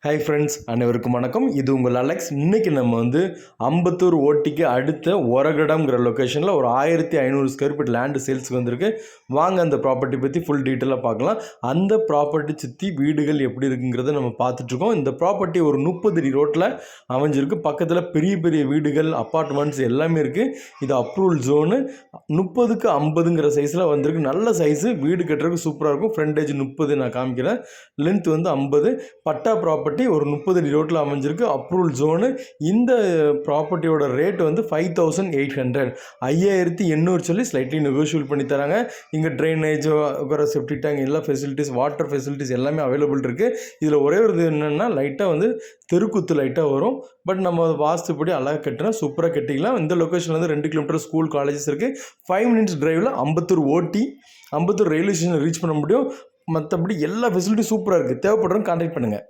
Hi friends, அனைவருக்கும் வணக்கம். இது உங்கள் அலெக்ஸ். இன்றைக்கி நம்ம அம்பத்தூர் ஓட்டிக்கு அடுத்த ஒரகடம்ங்கிற லொக்கேஷனில் ஒரு 1500 ஸ்கொயர் ஃபீட் லேண்டு சேல்ஸுக்கு வந்திருக்கு. வாங்க அந்த ப்ராப்பர்ட்டி பற்றி ஃபுல் டீட்டெயிலாக பார்க்கலாம். அந்த ப்ராப்பர்ட்டி சுற்றி வீடுகள் எப்படி இருக்குங்கிறத நம்ம பார்த்துட்ருக்கோம். இந்த ப்ராப்பர்ட்டி ஒரு 30 அடி ரோட்டில் அமைஞ்சிருக்கு. பக்கத்தில் பெரிய பெரிய வீடுகள், அப்பார்ட்மெண்ட்ஸ் எல்லாமே இருக்குது. இது அப்ரூவல் ஜோனு. 30க்கு 50ங்கிற சைஸில் வந்திருக்கு. நல்ல சைஸு, வீடு கட்டுறதுக்கு சூப்பராக இருக்கும். ஃப்ரண்டேஜ் 30 நான் காமிக்கிறேன், லென்த் 50. பட்டா ப்ராப்பர்ட்டி ஒரு 30 அடி ரோட்டில் அமைஞ்சிருக்கு. Approval zone. இந்த ப்ராப்பர்ட்டியோட ரேட் 5800 5800 சொல்லி ஸ்லைட்லி நெகோஷியபிள் பண்ணி தராங்க. இங்கே ட்ரைனேஜ், செப்டி டேங்க், எல்லா ஃபெசிலிட்டிஸ், வாட்டர் ஃபெசிலிட்டிஸ் எல்லாமே அவைலபிள் இருக்குது. இதில் ஒரே ஒரு இது என்னென்னா, லைட்டாக தெருக்குத்து லைட்டாக வரும். பட் நம்ம வாஸ்துப்படி அழகாக கட்டினா சூப்பராக கட்டிக்கலாம். இந்த லொக்கேஷனில் 2 கிலோமீட்டர் ஸ்கூல், காலேஜஸ் இருக்குது. 5 minutes டிரைவில் அம்பத்தூர் ஓட்டி, அம்பத்தூர் ரயில்வே ஸ்டேஷன் ரீச் பண்ண முடியும். மற்றபடி எல்லா ஃபெசிலிட்டியும் சூப்பராக இருக்குது. தேவைப்படுறவங்க கான்டாக்ட் பண்ணுங்கள்.